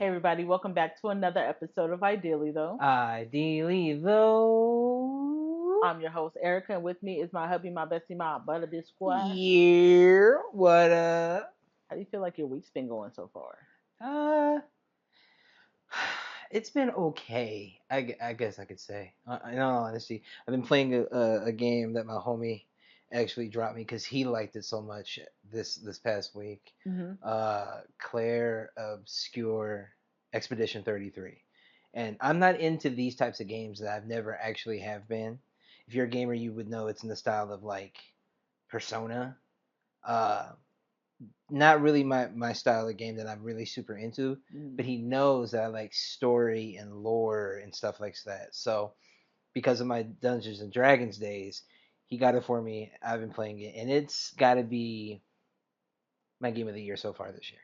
Hey everybody, welcome back to another episode of Ideally Though. Ideally, though. I'm your host Erica, and with me is my hubby, my bestie, my butter squad. Yeah. What How do you feel like your week's been going so far? uh it's been okay. I guess I could say. In all honesty, I've been playing a game that my homie actually dropped me because he liked it so much this past week. Hmm. Claire Obscure Expedition 33. And I'm not into these types of games that I've never actually have been. If you're a gamer, you would know it's in the style of like Persona. Uh, Not really my style of game that I'm really super into, Mm. but he knows that I like story and lore and stuff like that. So because of my Dungeons and Dragons days, he got it for me. I've been playing it, and it's got to be my game of the year so far this year.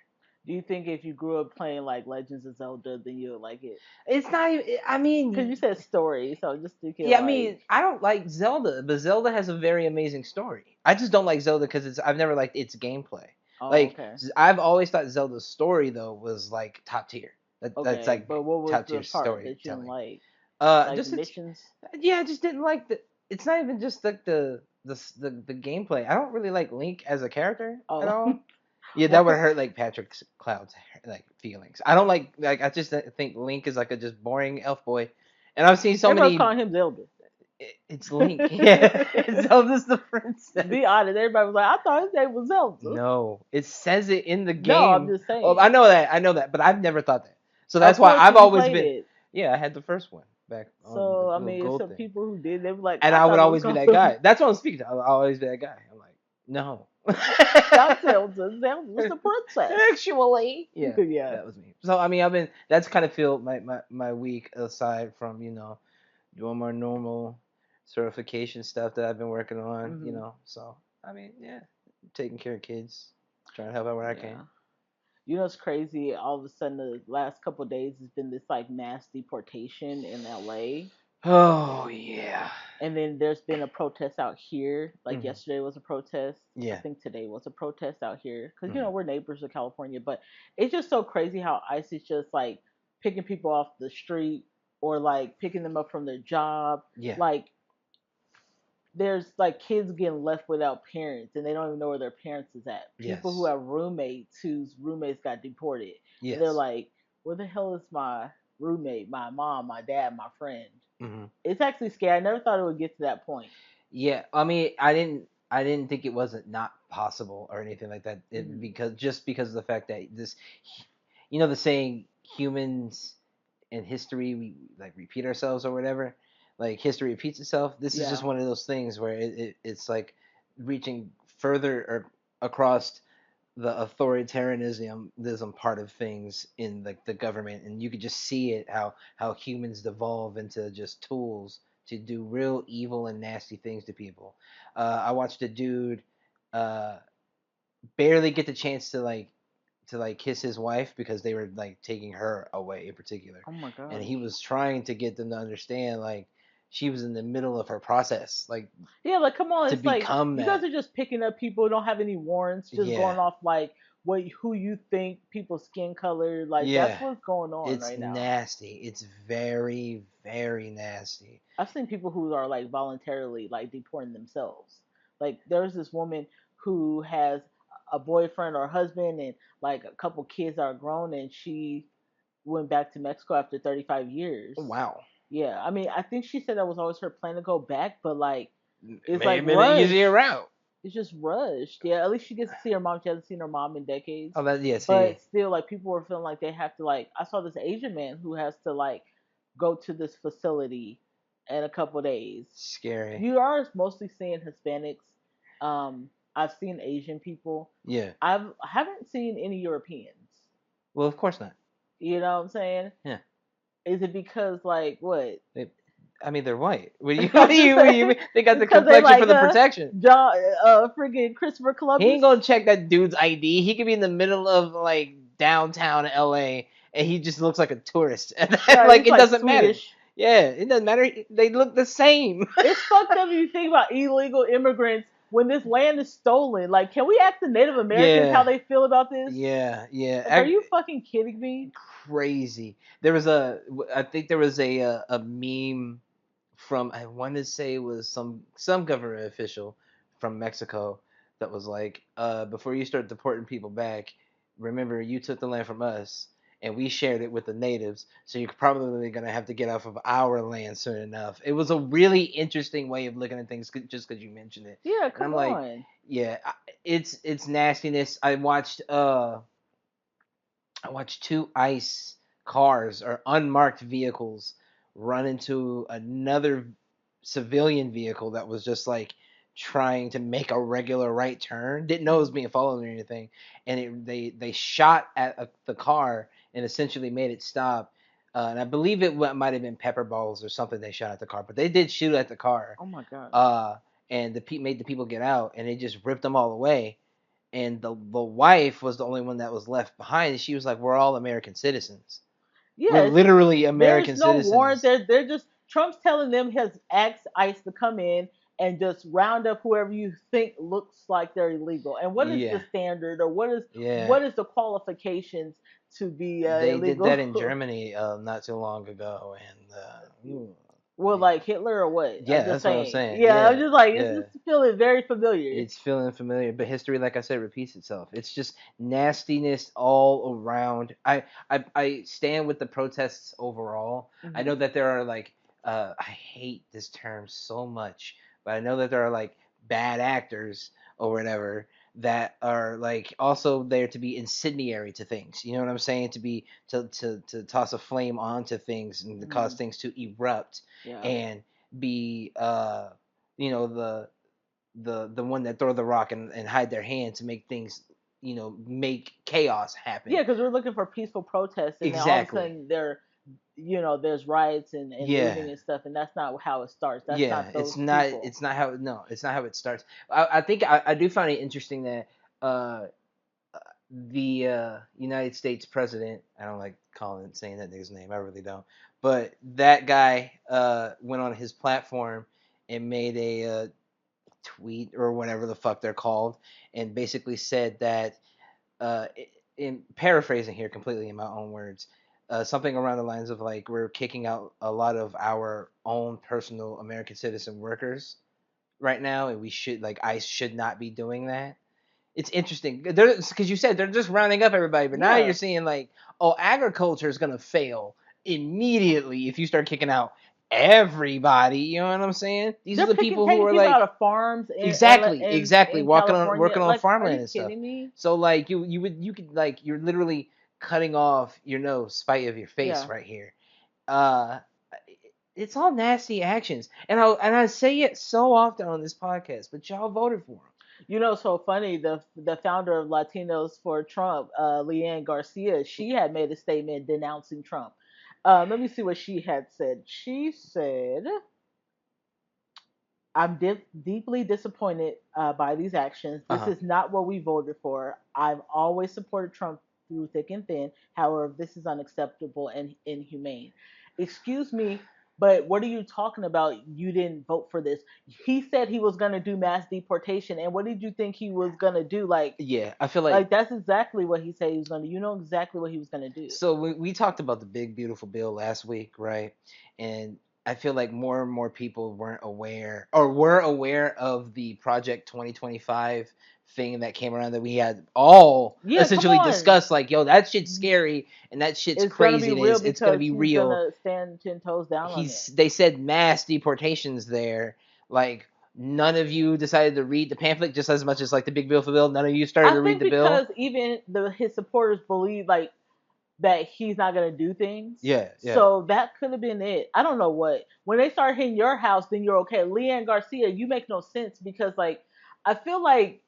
Do you think if you grew up playing like Legends of Zelda, then you would like it? It's not even. I Because you mean, said story, so just thinking yeah. I like, mean, I don't like Zelda, but Zelda has a very amazing story. I just don't like Zelda because I've never liked its gameplay. oh, Like okay, I've always thought Zelda's story though was like top tier. That's okay. like But what was top the tier part that you didn't storytelling. like the Just it's missions? yeah, I just didn't like the. It's not even just like the gameplay. I don't really like Link as a character at Oh, all. Yeah, that would well, hurt like Patrick Cloud's like feelings. I don't like. I just think Link is like a just boring elf boy, and I've seen so everybody's many. calling him Zelda. It's Link. Yeah, Zelda's the princess. Be honest, everybody was like, I thought his name was Zelda. No, it says it in the No, I'm game. just Oh, saying. I know that, but I've never thought that. So Of that's why course, I've because you always played been. it. Yeah, I had the first one back on the So I little mean, gold some thing, people who did, they were like, and I I would thought it was always be that called guy. That's what I'm speaking to. I'll always be that guy. I'm like, no. not Zelda. Zelda was the princess. Actually, yeah, Yeah. that was me. So I mean, I've been. That's kind of filled my week aside from doing my normal certification stuff that I've been working on. Hmm. So I mean, yeah, taking care of kids, trying to help out where I can. Yeah. You know, it's crazy. All of a sudden, the last couple of days has been this like mass deportation in LA. Oh yeah. And then there's been a protest out here. Like Hmm. yesterday was a protest. I Yeah. think today was a protest out here because Hmm. we're neighbors of California. But it's just so crazy how ICE is just like picking people off the street or like picking them up from their job. Yeah. Like there's like kids getting left without parents and they don't even know where their parents is at. People who Yes. have roommates whose roommates got deported and they're Yes. like, where the hell is my roommate, my mom, my dad, my friend? Hmm. It's actually scary. I never thought it would get to that point. Yeah. I mean, I didn't think it wasn't not possible or anything like that. Hmm. Because of the fact that the saying humans in history we like repeat ourselves or whatever. Like history repeats itself. This is just Yeah. one of those things where it's like reaching further or across the authoritarianism part of things in like the government, and you could just see it how humans devolve into just tools to do real evil and nasty things to people. I watched a dude uh, barely get the chance to like kiss his wife because they were like taking her away in particular, Oh my and he gosh. was trying to get them to understand like she was in the middle of her process, like Yeah, like come on, to it's like become you guys that. are just picking up people who don't have any warrants, just Yeah, going off like what who you think people's skin color, like that's yeah. what's going on It's right now. nasty. It's very, very nasty. I've seen people who are like voluntarily like deporting themselves. Like there's this woman who has a boyfriend or husband and like a couple kids that are grown and she went back to Mexico after 35 years. Oh, wow. Yeah, I mean, I think she said that was always her plan to go back, but like It it's may like have been an easier rushed. route. It's just rushed. Yeah, at least she gets to see her mom. She hasn't seen her mom in decades. Oh, that yeah. See, But still, like people were feeling like they have to like. I saw this Asian man who has to like go to this facility in a couple days. scary. You are mostly seeing Hispanics. I've seen Asian people. Yeah. I haven't seen any Europeans. Well, of course not. You know what I'm saying? Yeah. Is it because like what? They, I mean, they're white. What do you? What I'm do just you? What do you saying mean? They got the because they complexion for like the protection. John freaking Christopher He Columbus. ain't gonna check that dude's ID. He could be in the middle of like downtown LA, and he just looks like a tourist. And Yeah, like he's it like doesn't matter. Swedish. Yeah, it doesn't matter. They look the same. It's fucked up if you think about illegal immigrants when this land is stolen, like, can we ask the Native Americans how Yeah, they feel about this? yeah, yeah. Like, are you fucking kidding me? Crazy. There was a, I think there was a meme from, I want to say it was some government official from Mexico that was like, before you start deporting people back, remember you took the land from us and we shared it with the natives, so you're probably gonna have to get off of our land soon enough. It was a really interesting way of looking at things, just because you mentioned it, Yeah, and come I'm like, on. yeah, it's nastiness. I watched two ICE cars or unmarked vehicles run into another civilian vehicle that was just like trying to make a regular right turn. Didn't know it was Mhm. being followed or anything, and they shot at the car and essentially made it stop. And I believe it might have been pepper balls or something they shot at the car, but they did shoot at the car. Oh my god. Uh, and made the people get out, and they just ripped them all away, and the wife was the only one that was left behind. And she was like, "We're all American citizens. We're Yes, literally there's American no warrant. citizens." They're just Trump's telling them his asked ICE to come in and just round up whoever you think looks like they're illegal. And what is the Yeah, standard, or yeah. what is the qualifications to be They did that in illegal? Germany not too long ago, and Well, yeah, like Hitler or what? I'm yeah. just That's what I'm saying. saying. Yeah, I'm Yeah, just like, it's yeah. just feeling very familiar. It's feeling familiar, but history, like I said, repeats itself. It's just nastiness all around. I stand with the protests overall. I Hmm. know that there are like, I hate this term so much, but I know that there are like bad actors or whatever that are like also there to be incendiary to things. You know what I'm saying? To be to toss a flame onto things and to cause Hmm. things to erupt Yeah. and be you know the one that throw the rock and hide their hand to make things, make chaos happen. Yeah, because we're looking for peaceful protests, and then all of a Exactly. sudden there's riots and Yeah. looting and stuff, and that's not how it starts. That's Yeah. not It's those not. people. It's not how. No. It's not how it starts. I think I do find it interesting that uh, the United States president. I don't like saying that nigga's name. I really don't. But that guy went on his platform and made a tweet or whatever the fuck they're called, and basically said that, uh, in paraphrasing here completely in my own words, something around the lines of like, we're kicking out a lot of our own personal American citizen workers right now, and we should, like, ICE should not be doing that. It's interesting because you said they're just rounding up everybody, but now Yeah, you're seeing like, oh, agriculture is gonna fail immediately if you start kicking out everybody. You know what I'm saying? These are they're the picking people who taking are people out like, of farms in LA, exactly, exactly. in Walking on, California. working on Like, are farmland you and stuff. kidding me? So like you could like, cutting off your nose, spite of your face Yeah. right here. Uh, it's all nasty actions, and I say it so often on this podcast, but y'all voted for him. So funny. The founder of Latinos for Trump, Leanne Garcia, she had made a statement denouncing Trump. Let me see what she had said. She said, I'm deeply disappointed by these actions. Uh This huh. is not what we voted for. I've always supported Trump through thick and thin. However, this is unacceptable and inhumane. Excuse me, but what are you talking about? You didn't vote for this. He said he was going to do mass deportation. And what did you think he was going to do? Yeah, I feel like, like that's exactly what he said he was going to do. You know exactly what he was going to do. so we talked about the big beautiful bill last week, right? And I feel like more and more people weren't aware, or were aware of the Project 2025 thing that came around, that we had all Yeah, come essentially on. discussed, like, yo, that shit's scary and that shit's It's going to be crazy, and real it's gonna because be he's going real. to stand 10 toes down on it. They said mass deportations there. Like, none of you decided to read the pamphlet just as much as like the big beautiful bill. None of you started I to read think the bill. because even his supporters believe like that he's not gonna do things. Yeah, yeah. So that could have been it. I don't know what. When they start hitting your house, then you're okay. Leanne Garcia, you make no sense because like I feel like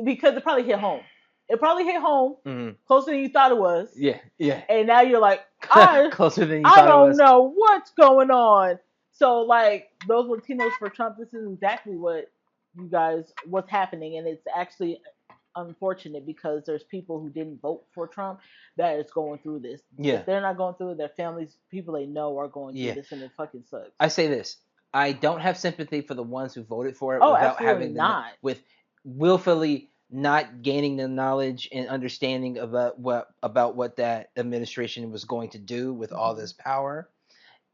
because it probably hit home. It probably hit home Hmm. closer than you thought it was, Yeah, yeah. and now you're like, I Closer than you I thought it don't was. know what's going on. So like those Latinos for Trump, this is exactly what you guys what's happening, and it's actually unfortunate because there's people who didn't vote for Trump that is going through this. Yeah, If they're not going through it, their families, people they know are going through yeah. this, and it fucking sucks. I say this. I don't have sympathy for the ones who voted for it Oh, without absolutely having the not. with willfully not gaining the knowledge and understanding about what that administration was going to do with all Hmm. this power.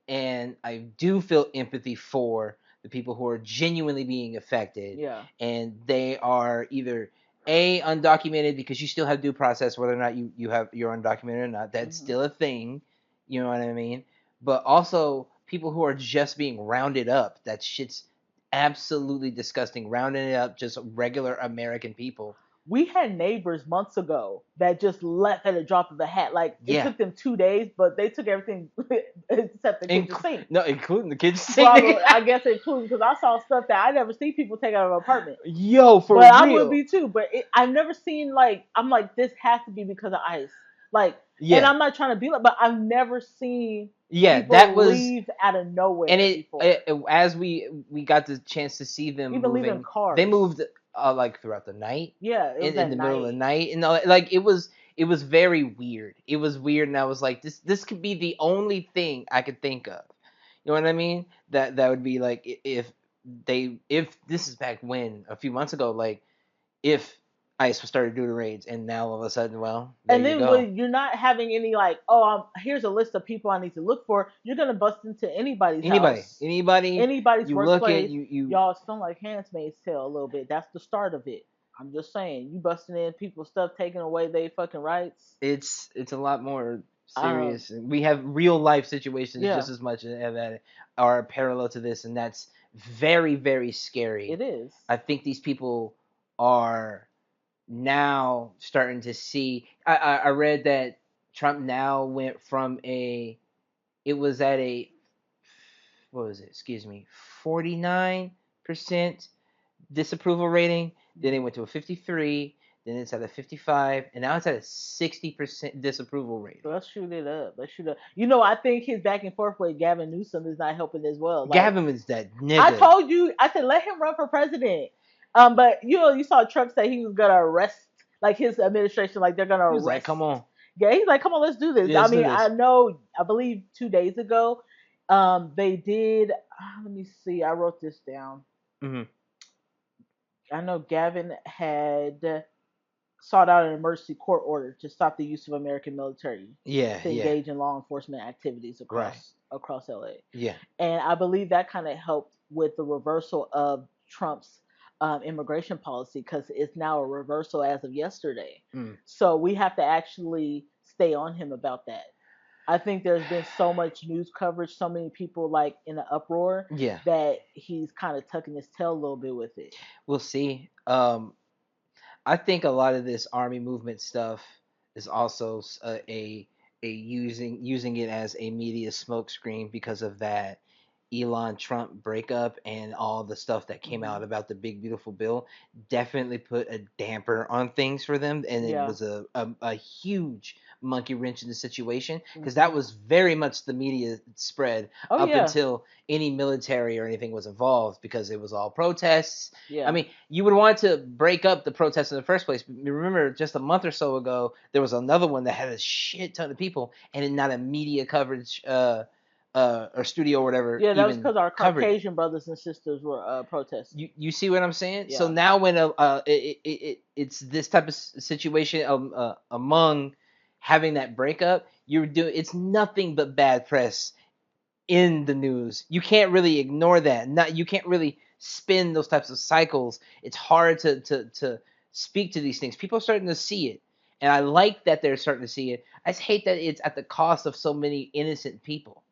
And I do feel empathy for the people who are genuinely being affected, Yeah. and they are either a undocumented because you still have due process whether or not you're undocumented or not. That's Hmm. still a thing, you know what I mean? But also people who are just being rounded up. That shit's absolutely disgusting. Rounding it up just regular American people. We had neighbors months ago that just left at a drop of a hat. Like it Yeah, took them 2 days, but they took everything except the kitchen Inc- sink. no, including the kids singing. Probably, I guess including because I saw stuff that I never see people take out of an apartment. Yo, for But I would real. be too. But I've never seen like I'm like this has to be because of ICE. Like, and Yeah, I'm not trying to be like, but I've never seen yeah, that people was. leave out of And nowhere before, as we got the chance to see them even leaving moving, they cars. moved like throughout the night, Yeah, it was in at the middle of the night. night, and like it was very weird. It was weird, and I was like, this could be the only thing I could think of. You know what I mean? That would be like if this is back when a few months ago, like if ICE started doing raids, and now all of a sudden, well, there And you then go. when you're not having any like, oh, here's a list of people I need to look for. You're gonna bust into anybody's Anybody, house, anybody, anybody's you look at workplace. you. Y'all sound like Handmaid's Tale a little bit. That's the start of it. I'm just saying, you busting in people's stuff, taking away their fucking rights. It's a lot more Um, serious. We have real life situations yeah, just as much that are parallel to this, and that's very very scary. it is. I think these people are now starting to see. I read that Trump now went from it was at a what was it? Excuse me, 49% disapproval rating. Then it Mhm. went to a 53. Then it's at a 55, and now it's at a 60% disapproval rating. Let's shoot it up. Let's shoot up. I think his back and forth with Gavin Newsom is not helping as well. Like Gavin was that I nigga. told you, I said let him run for president. But you saw Trump say he was gonna arrest, like his administration, like they're gonna He was like, arrest. "Come on, Yeah, he's like, come on, let's do this. yeah, I let's do mean, I this." know, I believe 2 days ago, they did. Let me see, I wrote this down. Hmm. I know Gavin had sought out an emergency court order to stop the use of American military Yeah, to yeah, engage in law enforcement activities right, across LA. yeah. And I believe that kind of helped with the reversal of Trump's immigration policy because it's now a reversal as of yesterday. Mm. So we have to actually stay on him about that. I think there's been so much news coverage, so many people like in an uproar Yeah, that he's kind of tucking his tail a little bit with it. we'll see. I think a lot of this army movement stuff is also a using it as a media smokescreen because of that Elon Trump breakup and all the stuff that came Hmm. out about the big beautiful bill definitely put a damper on things for them, and it Yeah. was a huge monkey wrench in the situation because that Hmm. was very much the media spread Oh up yeah. until any military or anything was involved because it was all protests. I Yeah. mean, you would want to break up the protests in the first place. Remember, just a month or so ago, there was another one that had a shit ton of people, and not a media coverage, or studio or whatever Yeah, that was even because our covered it. Caucasian brothers and sisters were protesting. You see what I'm saying? So Yeah. now when it's this type of situation among having that breakup, you're doing it's nothing but bad press in the news. You can't really ignore that. Not you can't really spin those types of cycles. It's hard to speak to these things. People are starting to see it. And I like that they're starting to see it. I just hate that it's at the cost of so many innocent people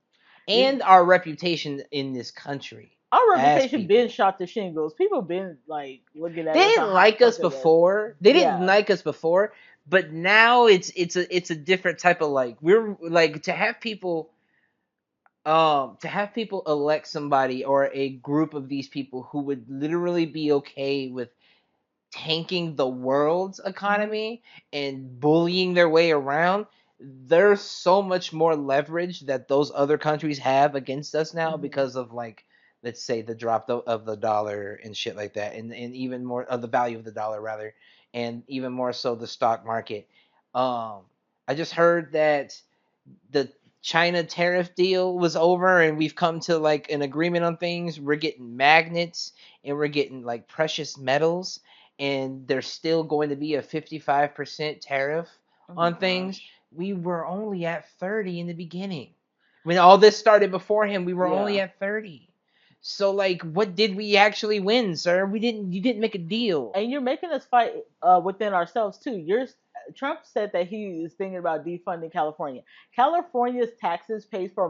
You, and our reputation in this country our as reputation been people. shot to shingles. People been like looking at They us a didn't hot like us fucking mess. before. They didn't Yeah. like us before, but now it's a different type of like we're like to have people elect somebody or a group of these people who would literally be okay with tanking the world's Hmm. economy and bullying their way around. There's so much more leverage that those other countries have against us now Hmm. because of like let's say the drop of the dollar and shit like that, and even more of the value of the dollar rather, and even more so the stock market. um I just heard that the China tariff deal was over and we've come to like an agreement on things, we're getting magnets and we're getting like precious metals, and there's still going to be a 55% tariff Oh my on things. gosh. We were only at 30 in the beginning. When all this started before him, we were only Yeah. at 30. So like what did we actually win, sir? We didn't You didn't make a deal. And you're making us fight within ourselves too. Trump said that he is thinking about defunding California. California's taxes pays for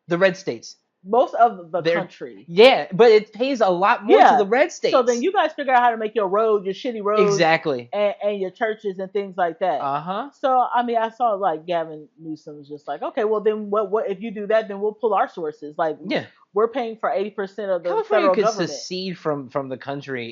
The red states. most of the They're country. Yeah, but it pays a lot more to Yeah. the red So then states. you guys figure out how to make your roads, your shitty roads, Exactly. and your churches and things like that. Uh-huh. So I mean, I saw like Gavin Newsom was just like, okay, well then what if you do that? Then we'll pull our sources. Like Yeah. we're paying for 80% of the California federal could government. secede from the country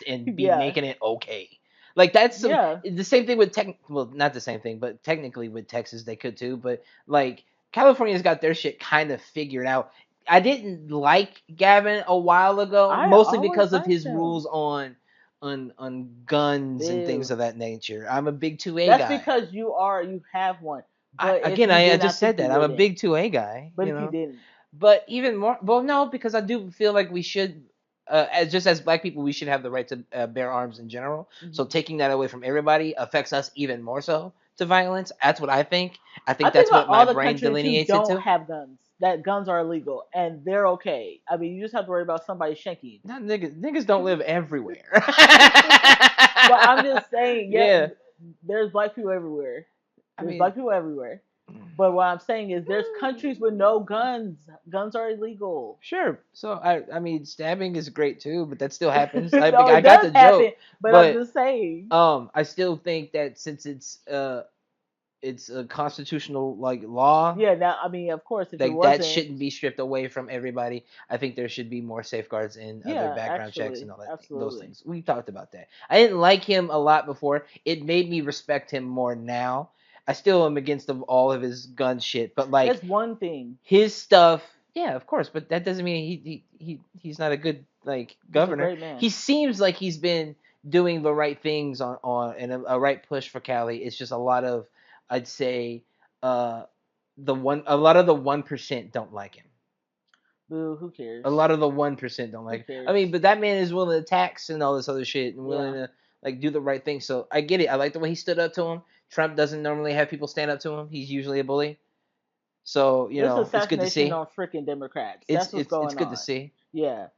and be Yeah, making it okay. Like that's yeah. the same thing with well, not the same thing, but technically with Texas they could too, but like California's got their shit kind of figured out. I didn't like Gavin a while ago, I mostly always because of liked his him. rules on guns and things Ew. of that nature. I'm a big 2A That's guy. because you have one. But if Again, you I didn't, I just think said you that. I'm a wouldn't. big 2A guy, But you if you know. didn't, But even more, well, no, because I do feel like we should, as black people, we should have the right to bear arms in general. So mhm. taking that away from everybody affects us even more so to violence. That's what I think. I I think think that's about what my all the brain countries who delineates it don't to. have guns. That guns are illegal and they're okay. I mean, you just have to worry about somebody shanking Not niggas don't live everywhere. you. But I'm just saying, yeah, Yeah, there's black people everywhere. I There's mean, black people everywhere. But what I'm saying is, there's countries with no guns. Guns are illegal. sure. So I mean, stabbing is great too, but that still happens. No, I it got does the happen. joke, But I'm but just saying. I still think that since it's a constitutional like law, Yeah. Now, I mean, of course, if it like that wasn't, shouldn't be stripped away from everybody. I think there should be more safeguards in other yeah, background checks and actually, all those absolutely. things. We talked about that. I didn't like him a lot before. It made me respect him more now. I still am against all of his gun shit, but like That's one thing. his stuff, yeah, of course. But that doesn't mean he's not a good like He's a governor. great man. He seems like he's been doing the right things on and a right push for Cali. It's just a lot of, I'd say, uh a lot of the 1% don't like him. Boo. Who A cares? lot of the 1% don't Who like him. I cares? mean, but that man is willing to tax and all this other shit and willing Yeah. to like do the right thing. So I get it. I like the way he stood up to him. Trump doesn't normally have people stand up to him. He's usually a bully. So, It's it's good to assassination see. on freaking Democrats. It's That's what's it's it's going good to on. see. Yeah.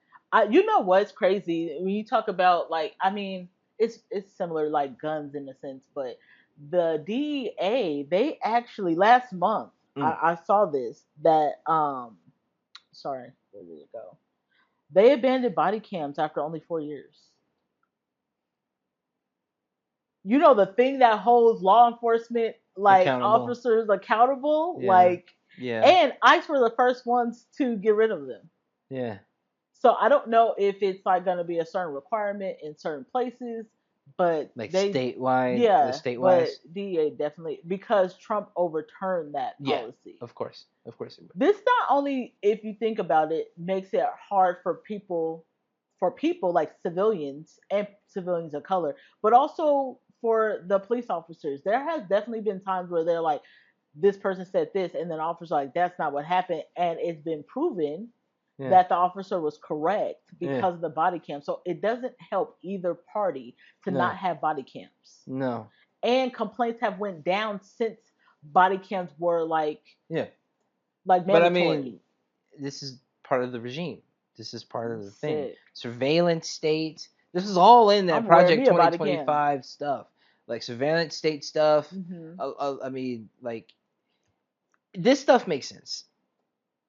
You know what's crazy when you talk about, like, I mean, it's similar like guns in a sense, but the DEA, they actually last month, Mm. I saw this, that sorry, where did it go? They abandoned body cams after only 4 years. You know, the thing that holds law enforcement like Accountable. officers accountable, Yeah. like, Yeah. and ICE were the first ones to get rid of them. Yeah. So I don't know if it's like going to be a certain requirement in certain places, but Like they, statewide, yeah, but statewise. DEA definitely, because Trump overturned that Yeah. policy. Of course. Of course it would. This not only, if you think about it, makes it hard for people like civilians and civilians of color, but also for the police officers. There has definitely been times where they're like, this person said this, and then officers are like, that's not what happened, and it's been proven Yeah. that the officer was correct Yeah. because of the body cam. So it doesn't help either party to No. not have body cams. No. And complaints have went down since body cams were Yeah. like But I mean, mandatory. this is part of the regime. This is part of the thing. Shit. Surveillance state. This is all in that I'm wearing Project me a body cam. 2025 stuff. Like surveillance state stuff. Hmm. I mean, like this stuff makes sense.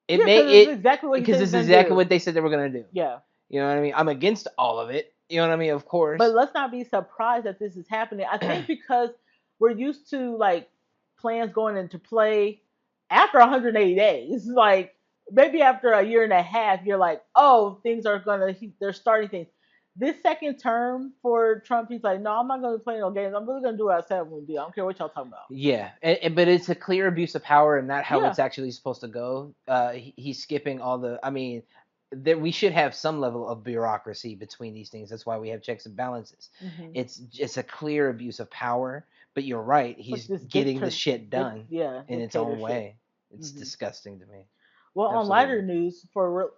It Yeah, may because it's it exactly what he because said he's this is gonna exactly do. what they said they were gonna do. Yeah. You know what I mean? I'm against all of it. You know what I mean? Of But course. let's not be surprised that this is happening. I think because we're used to like plans going into play after 180 days. Like maybe after a year and a half, you're like, oh, things are gonna. They're starting things. This second term for Trump, he's like, no, I'm not gonna play no games. I'm really gonna do what I said I'm gonna do. I don't care what y'all talking about. Yeah, but it's a clear abuse of power and not how Yeah. it's actually supposed to go. He's skipping all the. I mean, that we should have some level of bureaucracy between these things. That's why we have checks and balances. Hmm. It's a clear abuse of power. But you're right. It's like He's this getting the shit done yeah, in its own dictatorship. way. It's Hmm. disgusting to me. Well, on lighter Absolutely. news, for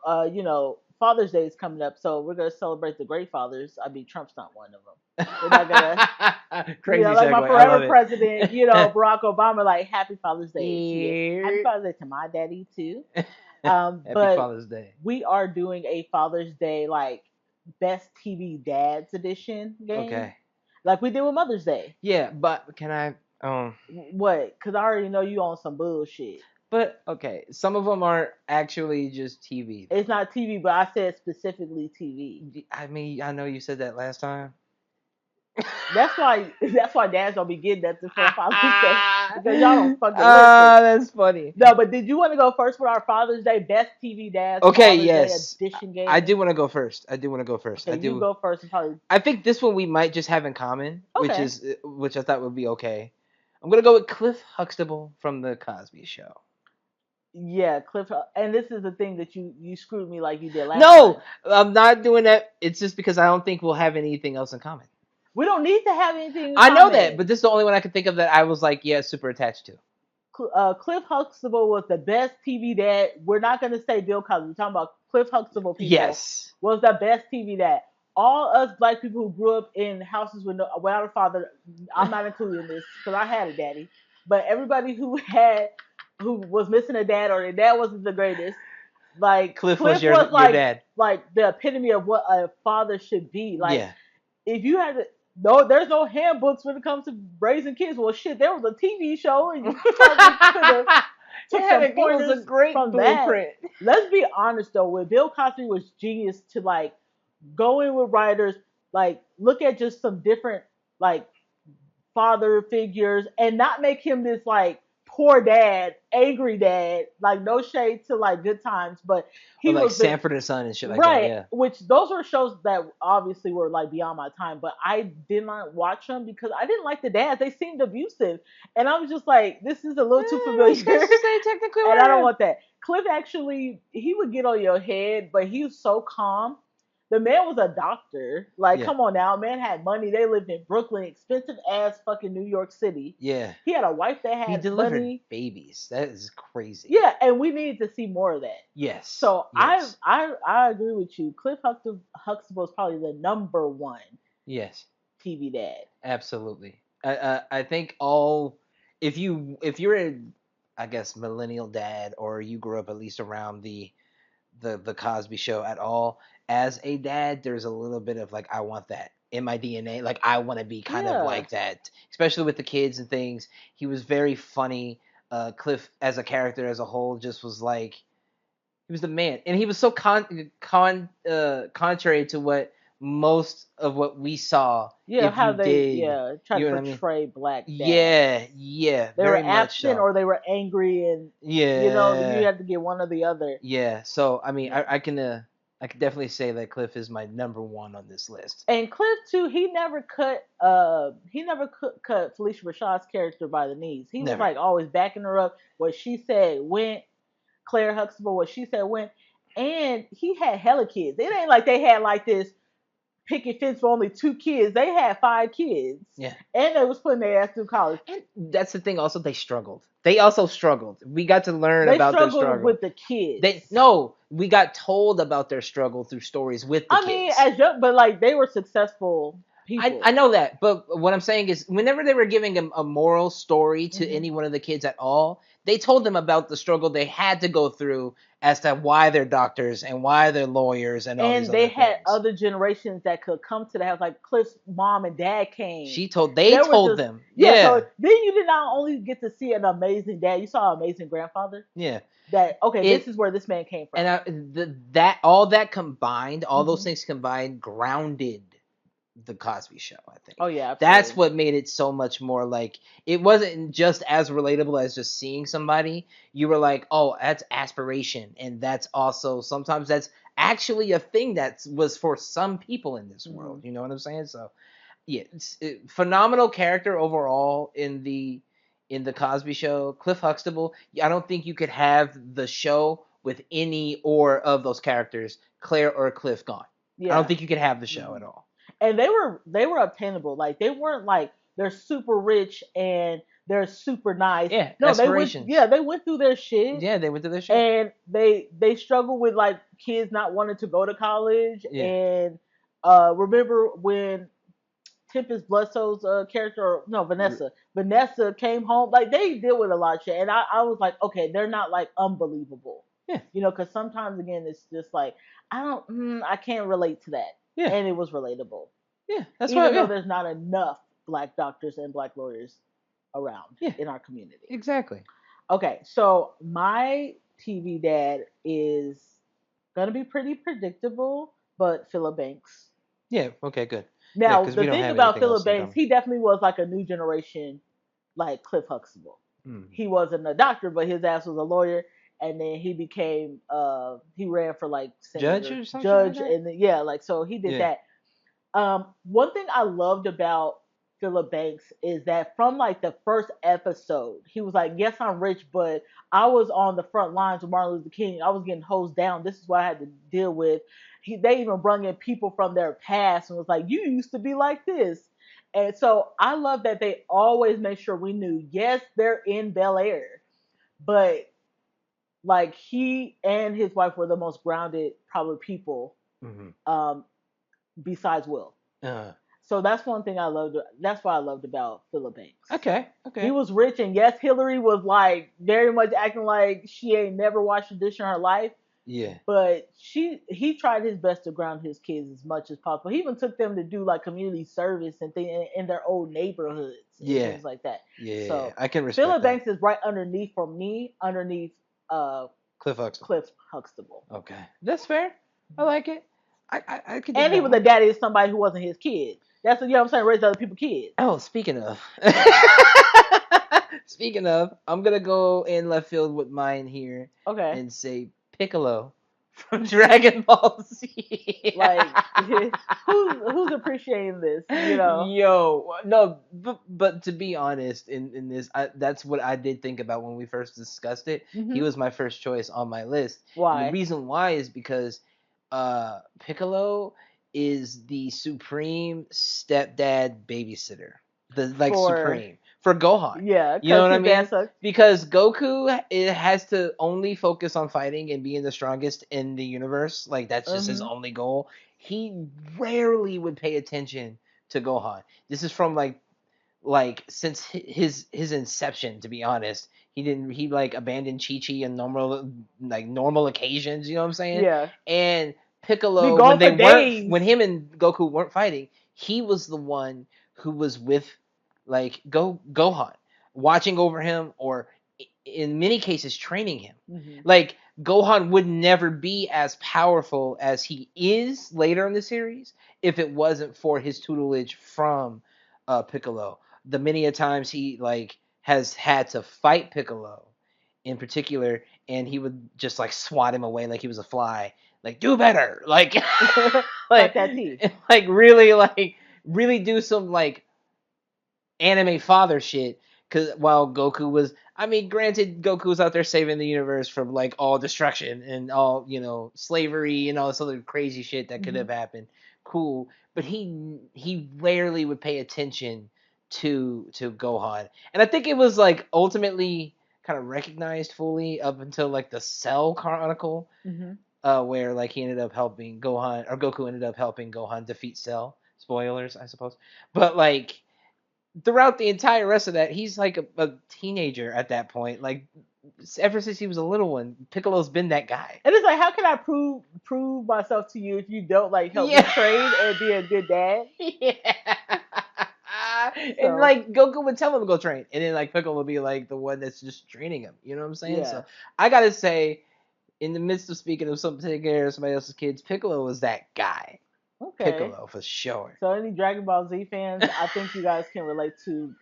Father's Day is coming up, so we're gonna celebrate the great fathers. I mean, Trump's not one of them. We're not gonna, Crazy like my segue. I forever love president, it. Barack Obama, like Happy Father's Day to you. Happy Yeah. Father's Day to my daddy too. Happy But Father's Day. we are doing a Father's Day like best TV dads edition game, Okay. like we did with Mother's Day. Yeah, but can I? What? Because I already know you on some bullshit. But okay, some of them are actually just TV It's though. not TV, but I said specifically TV. I mean, I know you said that last time. That's why. That's why dads don't be getting nothing for Father's Day Ah, because y'all don't fucking listen. that's funny. No, but did you want to go first with our Father's Day best TV dads Okay, Father's Day yes. edition I do game? want to go first. I do want to go first. Okay, I you do. go first and probably I think this one we might just have in common, okay. which I thought would be okay. I'm gonna go with Cliff Huxtable from the Cosby Show. Yeah, Cliff. And this is the thing that you screwed me like you did last No, time. I'm not doing that. It's just because I don't think we'll have anything else in common. We don't need to have anything in I know that, but common. this is the only one I can think of that I was like, yeah, super attached to. Cliff Huxtable was the best TV dad. We're not going to say Bill Cosby. We're talking about Cliff Huxtable people Yes. was the best TV dad. All us black people who grew up in houses with without a father, I'm not including this because I had a daddy, but everybody who was missing a dad or their dad wasn't the greatest. Like Cliff was Cliff was your dad. like the epitome of what a father should be. Like Yeah. if you had to, no, there's no handbooks when it comes to raising kids. Well, shit, there was a TV show, and you probably could have took some It was a pointers great from that. blueprint. Let's be honest though, with Bill Cosby was genius to like go in with writers, like look at just some different like father figures and not make him this like poor dad, angry dad. Like no shade to like Good Times, but Or he like was the Sanford and Son and shit like that. right. Yeah. Which those were shows that obviously were like beyond my time, but I did not watch them because I didn't like the dads. They seemed abusive, and I was just like, this is a little too Are you familiar, supposed to say technically and I don't where? want that. Cliff actually he would get on your head, but he was so calm. The man was a doctor. Like, Yeah. come on now. Man had money. They lived in Brooklyn, expensive ass fucking New York City. Yeah. He had a wife that He had delivered money. babies. That is crazy. Yeah, and we needed to see more of that. Yes. So Yes. I agree with you. Huxtable is probably the number one Yes. TV dad. Absolutely. I think all if you're a I guess millennial dad or you grew up at least around the Cosby Show at all as a dad, there's a little bit of like I want that in my DNA. Like I want to be kind of Yeah, like that, especially with the kids and things. He was very funny. Cliff as a character as a whole just was like he was the man, and he was so contrary to what most of what we saw. yeah. If How you they did, try to you know what I mean? portray black dads. Yeah, yeah, They were very much absent so. or they were angry, and you Yeah, had to get one or the other. yeah. So I mean, Yeah. I can definitely say that Cliff is my number one on this list. And Cliff too, he never cut Felicia Rashad's character by the knees. He was Never. like always backing her up. What she said went. Claire Huxtable, what she said went. And he had hella kids. It ain't like they had like this picket fence for only two kids. They had five kids. Yeah. And they was putting their ass through college. And that's the thing. Also, they struggled. They also struggled. We got to learn They about their struggled struggle. with the kids. They no, we got told about their struggle through stories with the I mean, kids. as young, but like they were successful I people. know that, but what I'm saying is, whenever they were giving a moral story to Hmm. any one of the kids at all, they told them about the struggle they had to go through as to why they're doctors and why they're lawyers and all these And they other had things. other generations that could come to the house. Like Cliff's mom and dad came. They There was told just them, yeah. So yeah, then you did not only get to see an amazing dad, you saw an amazing grandfather. yeah. That okay, this It is where this man came from. and that all that combined, all those Hmm. things combined, grounded the Cosby Show. I think Oh yeah, that's absolutely. what made it so much more like it wasn't just as relatable as just seeing somebody. You were like, oh, that's aspiration, and that's also sometimes that's actually a thing that was for some people in this world. Hmm. You know what I'm saying? So yeah, phenomenal character overall in the Cosby Show. Cliff Huxtable. I don't think you could have the show with any or of those characters, Claire or Cliff, gone. I don't Yeah. think you could have the show Hmm. at all. And they were obtainable. Like they weren't like they're super rich and they're super nice. Yeah, No, they went. aspirations. Yeah, they went through their shit, Yeah, they went through their shit. and they struggle with like kids not wanting to go to college. Yeah. And remember when Tempest Bledsoe's character, no, Vanessa came home. Like they deal with a lot of shit, and I was like, okay, they're not like unbelievable, Yeah. because sometimes again it's just like I can't relate to that, Yeah. and it was relatable, Yeah. That's why. even though Yeah. there's not enough black doctors and black lawyers around Yeah. in our community. Exactly. Okay, so my TV dad is gonna be pretty predictable, but Philip Banks. Yeah. Okay. Good. Yeah, Now, because the we don't thing have about anything Philip else in Banks, common. he definitely was like a new generation, like Cliff Huxtable. Mm. He wasn't a doctor, but his ass was a lawyer, and then he became, he ran for like Judge senator, or some shit like judge, that. and then, yeah, like so he did Yeah. that. One thing I loved about Philip Banks is that from like the first episode, he was like, "Yes, I'm rich, but I was on the front lines with Martin Luther King. I was getting hosed down. This is what I had to deal with." They even brought in people from their past and was like, "You used to be like this." And so I love that they always make sure we knew, yes, they're in Bel Air, but like he and his wife were the most grounded probably people, Mm-hmm. um, besides Will. Uh, So that's one thing I loved. That's what I loved about Philip Banks. okay. He Okay. was rich, and yes, Hillary was like very much acting like she ain't never washed a dish in her life. Yeah. But he tried his best to ground his kids as much as possible. He even took them to do like community service and things in their old neighborhoods and Yeah. things like that. Yeah. So I can respect Philip that. Banks is right underneath for me, underneath uh Cliff Huxtable. Cliff Huxtable. Okay. That's fair. I like it. I could dig And he that was one. a daddy of somebody who wasn't his kid. That's what, I'm saying, raised other people's kids. Oh, speaking of. Speaking of, I'm gonna go in left field with mine here Okay. and say Piccolo from Dragon Ball Z. Like who's appreciating this, Yo, no, but to be honest, in this, that's what I did think about when we first discussed it. He Hmm. was my first choice on my list, and the Why? reason why is because Piccolo is the supreme stepdad babysitter, the like For supreme for Gohan. yeah, You know because what I his dad mean? sucks. Because Goku it has to only focus on fighting and being the strongest in the universe. Like that's just his Hmm. only goal. He rarely would pay attention to Gohan. This is from like since his inception, to be honest. He like abandoned Chi Chi in normal occasions, you know what I'm saying? Yeah, And be Piccolo gone for days. when him and Goku weren't fighting, he was the one who was with like Gohan, watching over him or in many cases training him. Hmm. Like Gohan would never be as powerful as he is later in the series if it wasn't for his tutelage from Piccolo. The many a times he like has had to fight Piccolo in particular, and he would just like swat him away like he was a fly. Like do better, like Cut like that tea. really do some like anime father shit. Cause while Goku was, I mean, granted, Goku was out there saving the universe from like all destruction and all slavery and all this other crazy shit that could Hmm. have happened. Cool, but he rarely would pay attention to Gohan, and I think it was like ultimately kind of recognized fully up until like the Cell Chronicle, Hmm. where like he ended up helping Gohan or Goku ended up helping Gohan defeat Cell. Spoilers, I suppose, but like throughout the entire rest of that, he's like a teenager at that point. Like ever since he was a little one, Piccolo's been that guy. And it's like, how can I prove myself to you if you don't like help me Yeah. train and be a good dad? Yeah. And So like Goku would tell him to go train, and then like Piccolo would be like the one that's just training him. You know what I'm saying? yeah, So I gotta say, in the midst of speaking of something taking care of somebody else's kids, Piccolo was that guy. okay. Piccolo for sure. So any Dragon Ball Z fans, I think you guys can relate to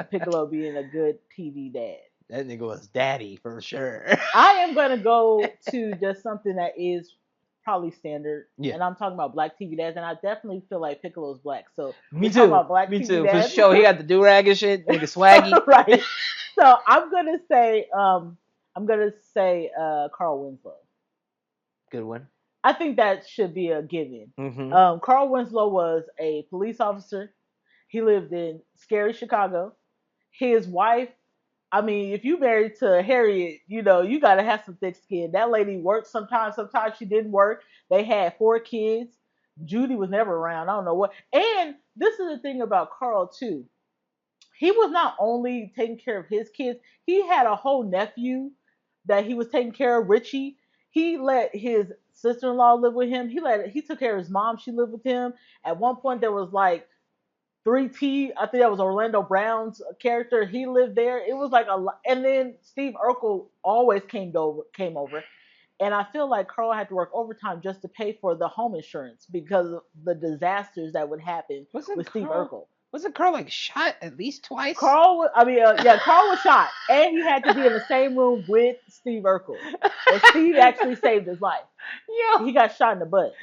Piccolo being a good TV dad. That nigga was daddy for sure. I am gonna go to just something that is probably standard, Yeah. and I'm talking about black TV dads, and I definitely feel like Piccolo's black. So Me we're talking too. about black Me TV too. For dads, sure. He got the do rag and shit. Nigga swaggy. right? So I'm gonna say Carl Winslow. Good one. I think that should be a given. Mm-hmm. Carl Winslow was a police officer. He lived in scary Chicago. His wife, I mean, if you married to Harriet, you gotta have some thick skin. That lady worked sometimes, sometimes she didn't work. They had 4 kids. Judy was never around. I don't know what. And this is the thing about Carl too. He was not only taking care of his kids, he had a whole nephew that he was taking care of, Richie. He let his sister-in-law live with him. He took care of his mom. She lived with him. At one point, there was like 3T. I think that was Orlando Brown's character. He lived there. It was like a lot. And then Steve Urkel always came over. And I feel like Carl had to work overtime just to pay for the home insurance because of the disasters that would happen Wasn't with Steve Carl Urkel. wasn't Carl like shot at least twice? Carl was shot, and he had to be in the same room with Steve Urkel. And Steve actually saved his life. Yo, He got shot in the butt.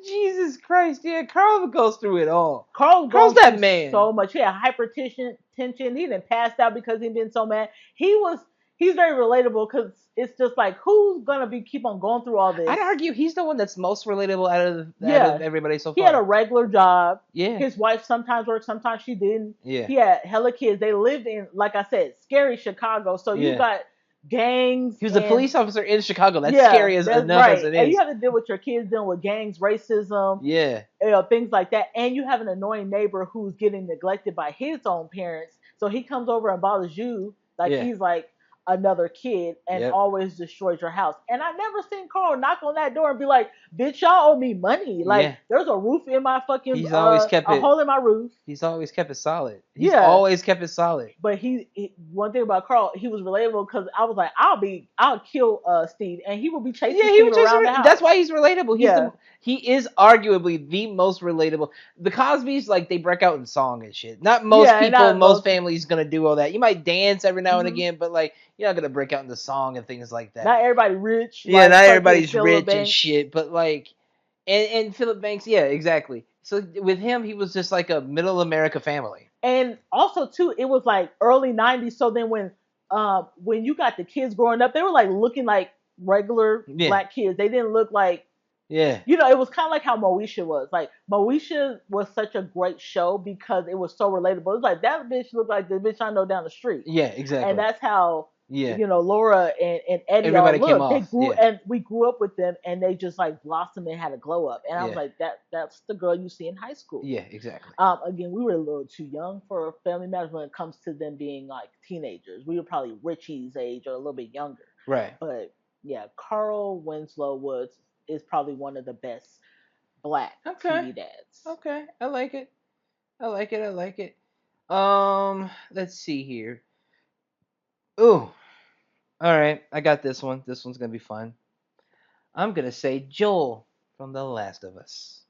Jesus Christ, yeah, Carl goes through it all. Carl was Carl's going that through man. so much. He had hypertension. Tension. He didn't pass out because he'd been so mad. He's very relatable because it's just like who's gonna be keep on going through all I'd this. argue he's the one that's most relatable out of Yeah, everybody so he had a far. regular job. Yeah, His wife sometimes worked, sometimes she didn't. yeah, He had hella kids. They lived in, like I said, scary Chicago. So you yeah. got gangs He was a and police officer in Chicago. That's yeah, scary as that's enough as right. it And you is. have to deal with your kids dealing with gangs, racism, Yeah, things like that. And you have an annoying neighbor who's getting neglected by his own parents. So he comes over and bothers you like yeah, he's like another kid and yep, always destroys your house. And I never seen Carl knock on that door and be like, bitch, y'all owe me money. Like yeah. there's a roof in my fucking He's always kept a it. hole in my roof. He's always kept it solid. He's Yeah. always kept it solid. But one thing about Carl, he was relatable because I was like, I'll kill Steve, and he would be chasing Yeah, he Steve was just. around the That's house. why he's relatable. Yeah. He is arguably the most relatable. The Cosbys, like, they break out in song and shit. Not most Yeah, and people, not most most. families gonna do all that. You might dance every now and Hmm. again, but like you're not gonna break out into song and things like that. Not everybody rich Yeah, like not fucking everybody's Philip rich and Banks. shit, but like, and Philip Banks, yeah, exactly. So with him, he was just like a middle America family. And also too, it was like early '90s. So then when you got the kids growing up, they were like looking like regular Yeah, black kids. They didn't look like yeah, it was kind of like how Moesha was. Like Moesha was such a great show because it was so relatable. It was like that bitch looked like the bitch I know down the street, yeah, and exactly. that's how Yeah, Laura and Eddie all everybody came look. They off. grew Yeah, and we grew up with them, and they just like blossomed and had a glow up. And I was yeah, like, that's the girl you see in high school. yeah, exactly. Again, we were a little too young for Family Matters when it comes to them being like teenagers. We were probably Richie's age or a little bit younger. Right. But yeah, Carl Winslow Woods is probably one of the best black Okay. TV dads. Okay. I like it. I like it. I like it. Let's see here. Ooh. All right. I got this one. This one's gonna be fun. I'm gonna say Joel from The Last of Us.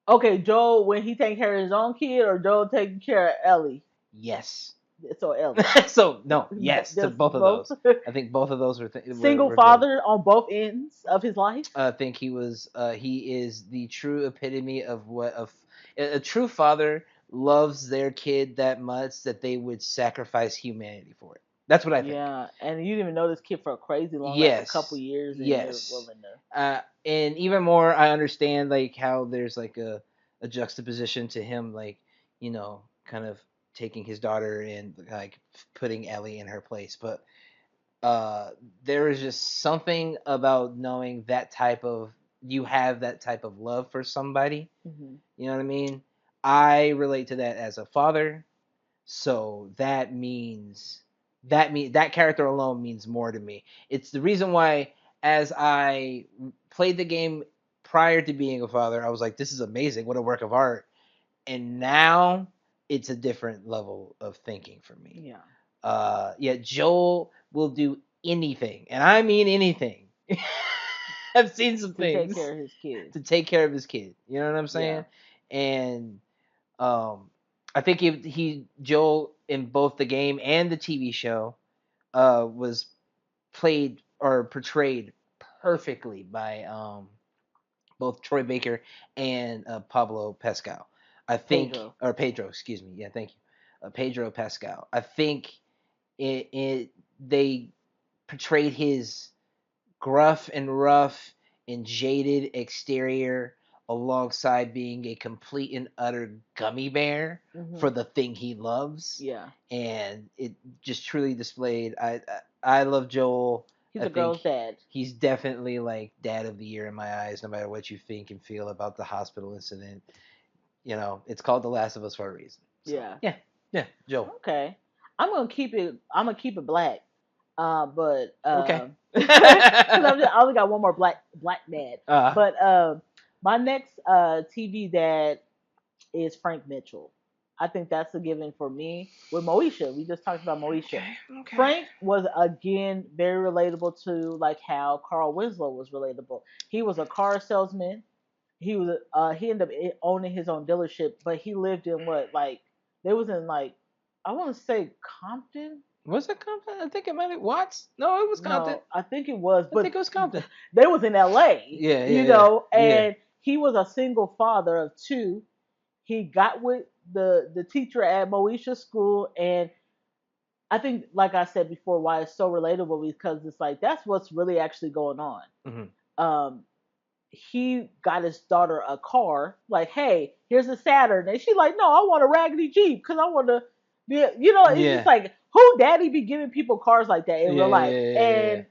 Okay, Joel when he taking care of his own kid or Joel taking care of Ellie. Yes. So Ellie. So no, yes to Just both of both. those. I think both of those Single were good. father on both ends of his life. I think he is the true epitome of what a true father loves their kid that much that they would sacrifice humanity for it. That's what I think. Yeah, and you didn't even know this kid for a crazy long, like a couple Yes, years, and you're yes. willing to. And even more, I understand like how there's like a juxtaposition to him, like kind of taking his daughter and like putting Ellie in her place. But there is just something about knowing that type of you have that type of love for somebody. Hmm. You know what I mean? I relate to that as a father, so that character alone means more to me. It's the reason why as I played the game prior to being a father, I was like, this is amazing, what a work of art. And now it's a different level of thinking for me. Yeah. Yeah, Joel will do anything, and I mean anything. I've seen some To take things care of his kids. to take care of his kid. You know what I'm Yeah. saying? And I think he Joel in both the game and the TV show was played or portrayed perfectly by both Troy Baker and Pablo Pascal. I think, Pedro. or Pedro, excuse me. Yeah, thank you, Pedro Pascal. I think they portrayed his gruff and rough and jaded exterior alongside being a complete and utter gummy bear for Mhm. the thing he loves, Yeah. and it just truly displayed. I love Joel. He's I a think girl's dad. he's definitely like dad of the year in my eyes, no matter what you think and feel about the hospital incident. It's called The Last of Us for a reason. So Yeah. yeah, yeah, Joel. Okay. I'm gonna keep it black. But Okay. because I only got one more black dad. uh, But my next TV dad is Frank Mitchell. I think that's a given for me with Moesha. We just talked about Moesha. okay, okay. Frank was again very relatable to like how Carl Winslow was relatable. He was a car salesman. He ended up owning his own dealership, but he lived in what like they was in like I want to say Compton. Was it Compton? I think it might have Watts. No, it was Compton. No, I think it was, I think but it was Compton. they was in L.A. Yeah, You yeah, yeah, know, yeah. and he was a single father of two. He got with the teacher at Moesha School, and I think, like I said before, why it's so relatable because it's like that's what's really actually going on. Hmm. Um, he got his daughter a car, like, hey, here's a Saturn, and she's like, no, I want a raggedy Jeep because I want to be, it's just Yeah, like who daddy be giving people cars like that in real yeah, life, yeah, yeah, and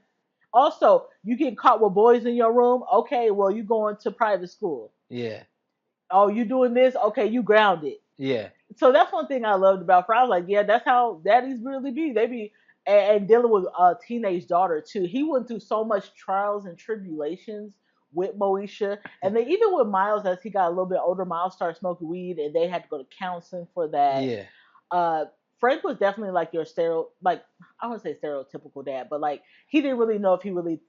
also you get caught with boys in your room, okay, well you going to private school, yeah, oh you doing this, okay you grounded. yeah, So that's one thing I loved about Fry. I was like, yeah, that's how daddies really be. They be and dealing with a teenage daughter too. He went through so much trials and tribulations with Moesha, and then even with Miles as he got a little bit older, Miles started smoking weed, and they had to go to counseling for that. yeah, Uh, Frank was definitely like your like I wouldn't say stereotypical dad, but like he didn't really know if he really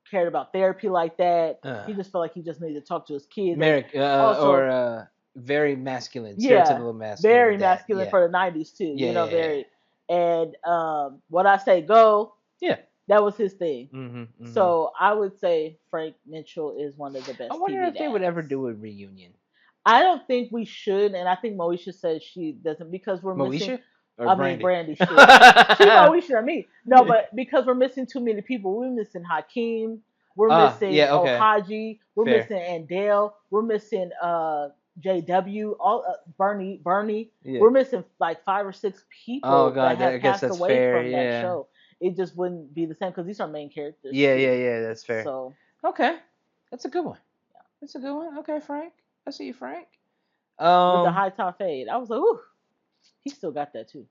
cared about therapy like that. yeah. He just felt like he just needed to talk to his kids, and Merrick, or also very masculine, yeah, stereotypical masculine very dad. masculine Yeah, for the '90s too. yeah, yeah, yeah, Very. And what I say go, yeah. that was his thing. Hmm, hmm. So I would say Frank Mitchell is one of the I best wonder TV if they would ever dads. do a reunion. I don't think we should, and I think Moesha says she doesn't because we're missing. Moesha or I mean, Brandy? Brandy should. She Moesha or me. No, but because we're missing too many people. We're missing Hakeem. We're missing Yeah, okay, Ohaji. We're fair. missing Andale. We're missing JW. All Bernie. Yeah. We're missing like 5 or 6 Oh people that God, I have guess passed that's away fair. from that Yeah. show. It just wouldn't be the same because these are main characters Yeah, yeah, too. yeah. That's fair. So Okay, that's a good one. That's a good one. Okay, Frank. I see you, Frank. with the Um. high top fade, I was like, ooh, he still got that too.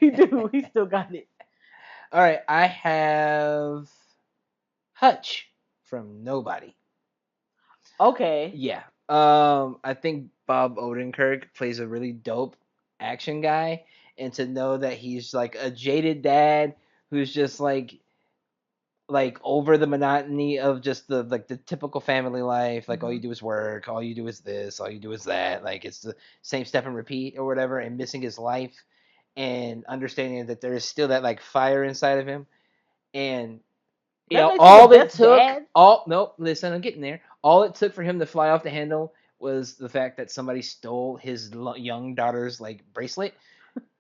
He do. He still got it. All right, I have Hutch from Nobody. Okay. Yeah. I think Bob Odenkirk plays a really dope action guy, and to know that he's like a jaded dad who's just like over the monotony of just the typical family life, like all you Hmm. do is work, all you do is this, all you do is that, like it's the same step and repeat or whatever, and missing his life and understanding that there is still that like fire inside of him. And That makes him the all it best took, dad. all nope, listen, I'm getting there. All it took for him to fly off the handle was the fact that somebody stole his young daughter's like bracelet,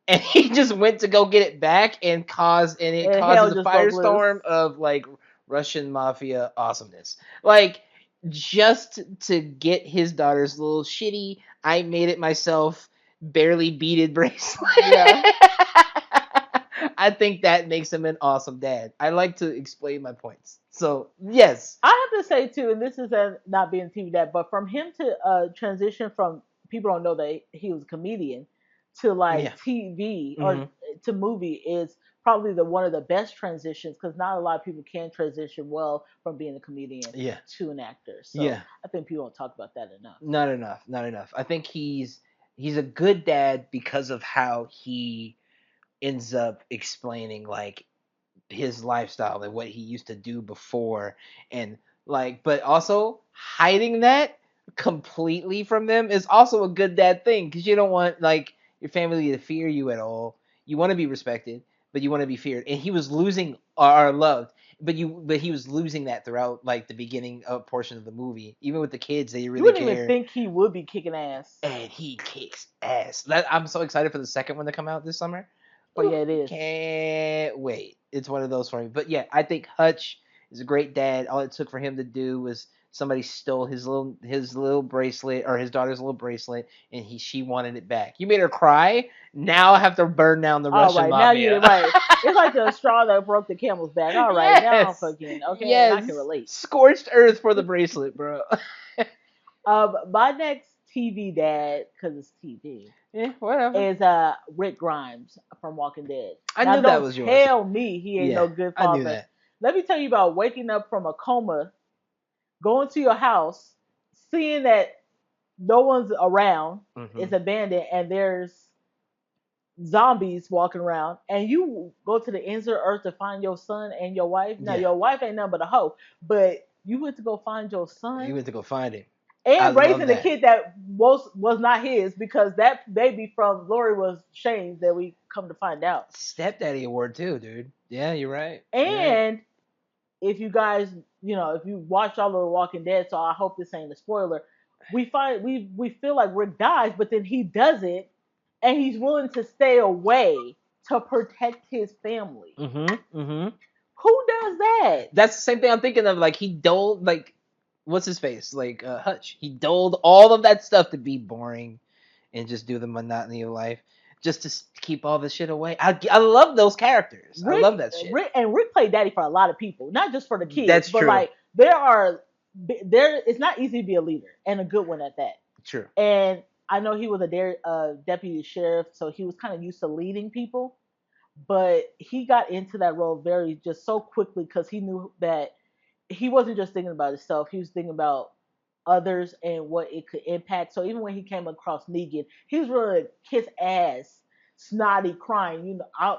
and he just went to go get it back, and it And hell causes a just broke loose. firestorm of like Russian mafia awesomeness. Like just to get his daughter's little shitty I made it myself barely beaded bracelet. Yeah. I think that makes him an awesome dad. I like to explain my points. So yes. I have to say too, and this is not being TV dad, but from him to transition from people don't know that he was a comedian to Yeah. like TV or Hmm. to movie is probably the one of the best transitions because not a lot of people can transition well from being a comedian Yeah. to an actor. So Yeah. I think people don't talk about that enough. Not enough. Not enough. I think he's a good dad because of how he ends up explaining like his lifestyle and what he used to do before, and like but also hiding that completely from them is also a good dad thing because you don't want like your family to fear you at all. You want to be respected, but you want to be feared, and he was losing or loved, but he was losing that throughout like the beginning of portion of the movie, even with the kids they You really wouldn't even care. think he would be kicking ass. And he kicks ass. I'm so excited for the second one to come out this summer. Oh Ooh, yeah, it is. can't wait. It's one of those for me. But yeah, I think Hutch is a great dad. All it took for him to do was somebody stole his little bracelet or his daughter's little bracelet, and she wanted it back. You made her cry. Now I have to burn down the All Russian right, now you mafia. did right. It's like the straw that broke the camel's back. All right, now I'm Yes, fucking okay, and I can yes. relate. Scorched earth for the bracelet, bro. My next TV dad, because it's TV, Yeah, whatever. is Rick Grimes from Walking Dead. I Now, knew that don't was yours. tell me he ain't Yeah, no good I knew father. that. Let me tell you about waking up from a coma, going to your house, seeing that no one's around, Hmm. it's abandoned, and there's zombies walking around, and you go to the ends of the earth to find your son and your wife. Now, Yeah, your wife ain't nothing but a hoe, but you went to go find your you son went to go find him. I and love raising a that. kid that was not his because that baby from Lori was Shane's that we come to find out. Stepdaddy award too, dude. Yeah, you're right. You're right. And if you guys, if you watch all of The Walking Dead, so I hope this ain't a spoiler. We feel like Rick dies, but then he doesn't, and he's willing to stay away to protect his family. Mm-hmm. Mm-hmm. Who does that? That's the same thing I'm thinking of. Like he doled like what's his face? Like Hutch. He doled all of that stuff to be boring and just do the monotony of life. Just to keep all this shit away. I love those characters. I Rick, love that shit. Rick played daddy for a lot of people, not just for the kids, That's but true. like there. It's not easy to be a leader and a good one at that. True. And I know he was a deputy sheriff, so he was kind of used to leading people. But he got into that role very just so quickly because he knew that he wasn't just thinking about himself; he was thinking about others and what it could impact. So even when he came across Negan, he was really to kiss ass, snotty, crying. I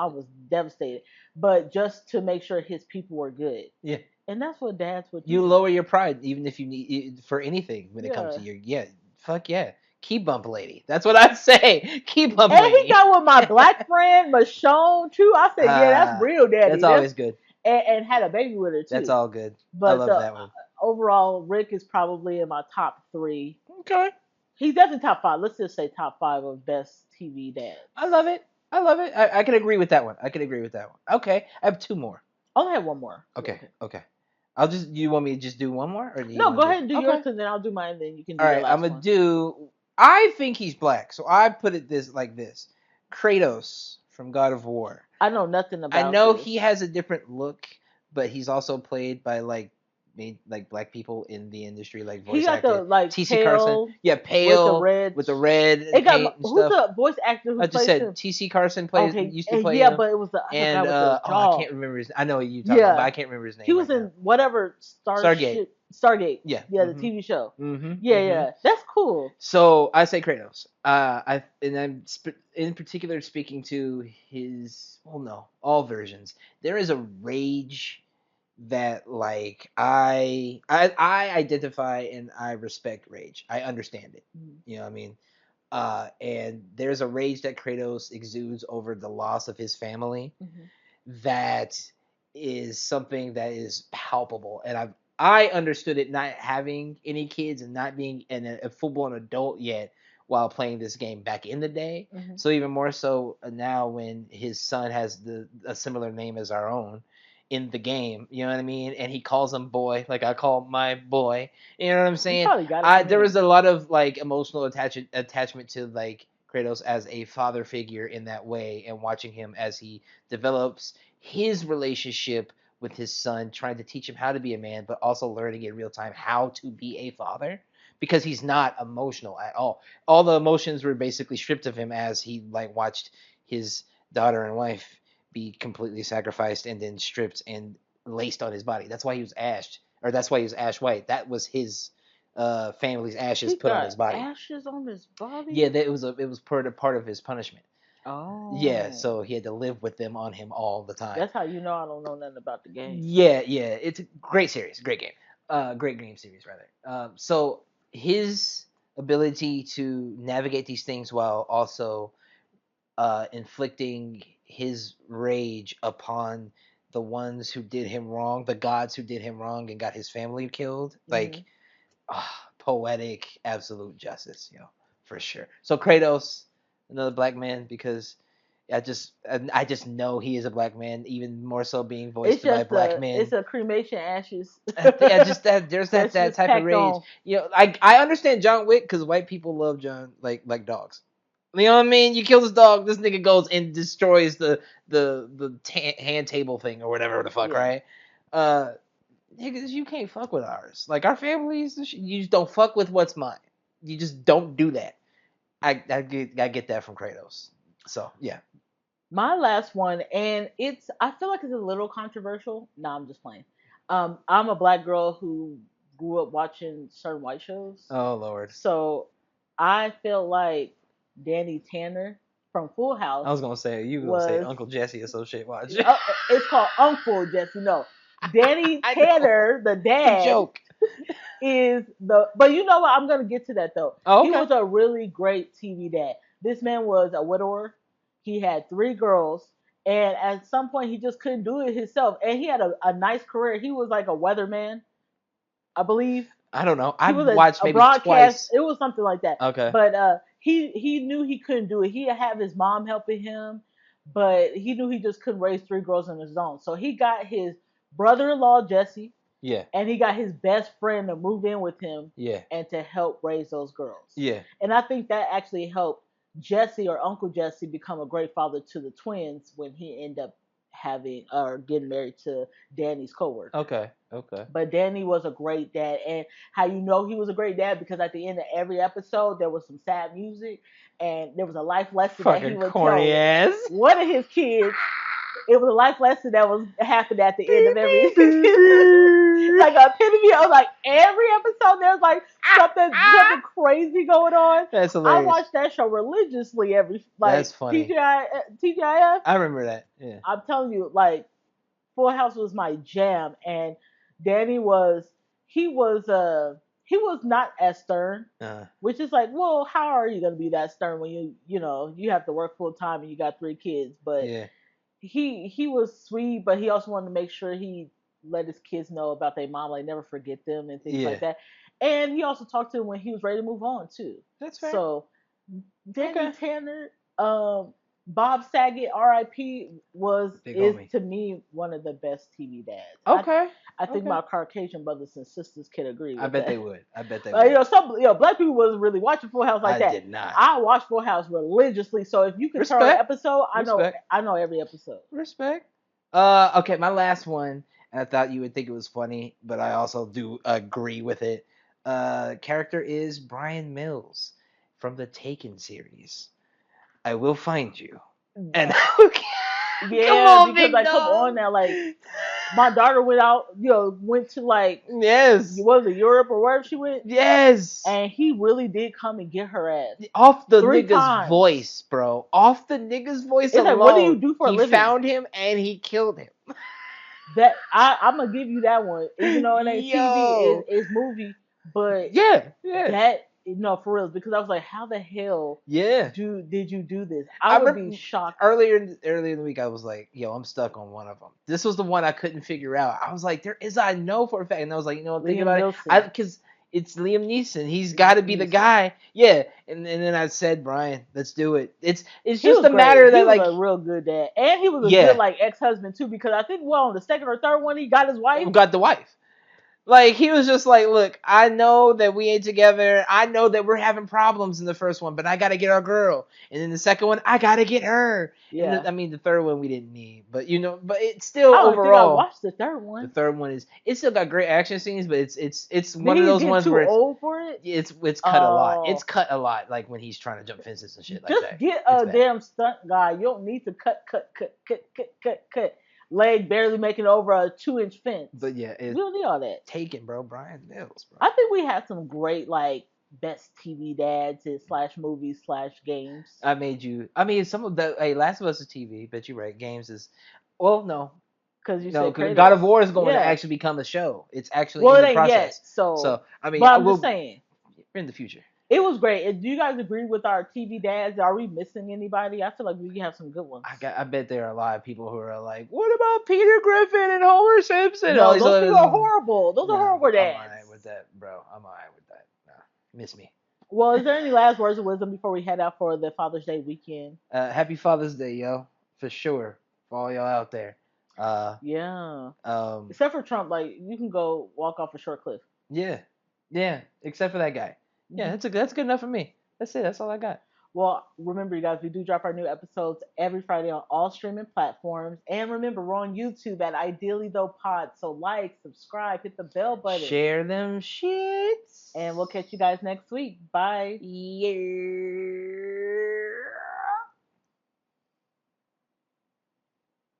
was devastated. But just to make sure his people were good, Yeah. and that's what dads would You do. lower your pride even if you need for anything when it comes Yeah. to your fuck yeah. Key bump lady. That's what I say. Key bump And he lady. got with my black friend Michonne too. I said, yeah, that's Ah, real that's daddy. That's always good. and had a baby with her That's too. all good. I But love that one. overall, Rick is probably in my top three. Okay. He's definitely top five. Let's just say top five of best TV dads. I love it. I love it. I can agree with that one. I can agree with that one. Okay. I have two more. I only have one more. Okay. Okay. Okay. I'll just. You want me to just do one more, or do you No, go want to do? ahead and do yours, Okay. because then I'll do mine. Then you can do All your right. I'm last gonna one. do. I think he's black, so I put it this like this: Kratos from God of War. I know nothing I about know this. he has a different look, but he's also played by like black people in the industry, like He voice got the acted. like T.C. Carson, pale yeah, with the pale red. with the red It got paint and who's stuff. the voice actor who I just plays said him? T.C. Carson plays Okay, used to and play yeah, him, but it was the other guy and with the I jaw. can't remember his. I know what you talking about, but Yeah, I can't remember his he name was right now. in whatever Stargate. Stargate. Yeah. Yeah, the Mhm. TV show. Mhm. Yeah, Mhm. yeah, that's cool. So I say Kratos. In particular speaking to his. Well, no, all versions. There is a rage that like I identify and I respect rage. I understand it. Mm-hmm. You know what I mean? And there's a rage that Kratos exudes over the loss of his family Mm-hmm. that is something that is palpable. And I understood it not having any kids and not being a full blown adult yet while playing this game back in the day. Mm-hmm. So even more so now when his son has a similar name as our own in the game, you know what I mean? And he calls him boy, like I call my boy. You know what I'm You saying? probably got it I from there was me. a lot of like emotional attachment to like Kratos as a father figure in that way, and watching him as he develops his relationship with his son, trying to teach him how to be a man, but also learning in real time how to be a father because he's not emotional at all. All the emotions were basically stripped of him as he like watched his daughter and wife be completely sacrificed and then stripped and laced on his body. That's why he was ashed, or that's why he was ash white. That was his family's ashes He put on got his body. ashes on his Yeah, body. it was part of his punishment. Yeah, Oh, so he had to live with them on him all the time. that's how you know I don't know nothing about the game. Yeah, yeah, it's a great series, great game, great game series rather. So his ability to navigate these things while also inflicting his rage upon the ones who did him wrong, the gods who did him wrong and got his family killed, Mm-hmm. like poetic, absolute justice, for sure. So Kratos, another black man, because I just know he is a black man, even more so being It's voiced by just black it's men. a cremation ashes Yeah, just that there's that's that just type of packed rage. on. You know, I understand John Wick because white people love John like dogs. You know what I mean? You kill this dog, this nigga goes and destroys the hand table thing or whatever the fuck, Yeah. right? Uh, niggas, you can't fuck with ours. Like our families, you just don't fuck with what's mine. You just don't do that. I get that from Kratos. So yeah. My last one, and I feel like it's a little controversial. No, I'm just playing. I'm a black girl who grew up watching certain white shows, Oh Lord. so I feel like Danny Tanner from Full I House was gonna say you were gonna say was. Uncle Jesse or some shit. Watch. It's called Uncle Jesse. No, Danny I know. Tanner, the It's a dad, joke. is the. But you know what? I'm gonna get to that though. Oh, He okay. was a really great TV dad. This man was a widower. He had three girls, and at some point he just couldn't do it himself. And he had a nice career. He was like a weatherman, I believe. I don't know. He I've was watched a maybe broadcast. twice. It was something like that. Okay. But he knew he couldn't do it. He had his mom helping him, but he knew he just couldn't raise three girls on his own. So he got his brother-in-law Jesse, Yeah. and he got his best friend to move in with him Yeah. and to help raise those girls. Yeah. And I think that actually helped Jesse or Uncle Jesse become a great father to the twins when he ended up having or getting married to Danny's coworker. Okay. Okay. But Danny was a great dad, and how you know he was a great dad because at the end of every episode there was some sad music, and there was a life lesson that he Fucking would corny tell ass. one of his kids. It was a life lesson that was happened at the end of Beep, every beep, beep, beep. like a epitome of like every episode there's like something crazy going on. That's I hilarious. watched that show religiously every That's like funny. TGIF. I remember that. Yeah. I'm telling you, like Full House was my jam, and Danny was he was he was not as stern, Uh, which is like, well, how are you gonna be that stern when you have to work full time and you got three kids? But yeah. he was sweet, but he also wanted to make sure he let his kids know about their mom, like never forget them and things like Yeah. that. And he also talked to them when he was ready to move on too. That's fair. So Danny Okay. Tanner, Bob Saget, R.I.P. was Big is homie. to me one of the best TV dads. Okay. I think Okay. my Caucasian brothers and sisters can agree I with bet they that. would. I bet they But would. black people wasn't really watching Full House like I that. did not. I watched Full House religiously, so if you could turn on an Respect. episode, Respect. I know every episode. Respect. Okay, my last one, and I thought you would think it was funny, but I also do agree with it. Character is Brian Mills from the Taken series. I will find you. And come Yeah, on, because big like come dog. on now, like my daughter went out, went to like Yes. was it Europe or wherever she went, Yes. and he really did come and get her ass Off the three nigga's times. voice, bro. Off the nigga's voice It's like, what do alone, you do for a he living? found him and he killed him. That I'm gonna give you that one, even though it ain't TV, Yo. is movie, but Yeah. Yeah. that no for real because I was like, how the hell Yeah. did you do this? I I would be remember shocked. earlier in the week I was like, yo, I'm stuck on one of them. This was the one I couldn't figure out. I was like, there is I know for a fact, and I was like, you know, thinking Liam about it, I Nielsen, because it's Liam Neeson. He's got to be the Neeson. guy. Yeah, and then I said, Brian, let's do it. It's He just was a matter great. He that was like, a real good dad, and he was a good yeah, like ex husband too. Because I think well on the second or third one he got his wife. got the wife. Like he was just like, look, I know that we ain't together. I know that we're having problems in the first one, but I gotta get our girl. And then the second one, I gotta get her. And Yeah, I mean, the third one we didn't need, but but it's still I don't think I overall. watched the third The one. third one is it still got great action scenes, but it's Did one of he those get ones too where old for it? it's cut a lot. It's Oh, cut a lot, like when he's trying to jump fences and shit like just that. get It's a bad. damn stunt guy. You don't need to cut. Leg barely making over a 2-inch fence. But yeah, We it's don't need all that. Taken, bro. Brian Mills, bro. I think we had some great like best TV dads and slash movies slash games. I made you. I mean, some of the hey, Last of Us is TV, but you're right. Games is well, no, Because you no, said because God Kratos. of War is going to Yeah. actually become a show. It's actually Well, in it the ain't yet. process. So, So I mean, but I I'm just will saying in the future. it was great. Do you guys agree with our TV dads? Are we missing anybody? I feel like we have some good ones. I bet there are a lot of people who are like, what about Peter Griffin and Homer Simpson? All No, these those people are other. horrible. Those are Nah, horrible I'm dads. alright with that, bro. I'm alright with that. Nah, miss me. Well, is there any last words of wisdom before we head out for the Father's Day weekend? Happy Father's Day, yo, for sure, for all y'all out there. Uh, Yeah. um, Except for Trump, like you can go walk off a short cliff. yeah, yeah, except for that guy. Yeah, Hmm. that's good enough for me. That's it. That's all I got. Well, remember, you guys, we do drop our new episodes every Friday on all streaming platforms. And remember, we're on YouTube at Ideally Though Pod. So like, subscribe, hit the bell button. Share them shits. And we'll catch you guys next week. Bye. Yeah.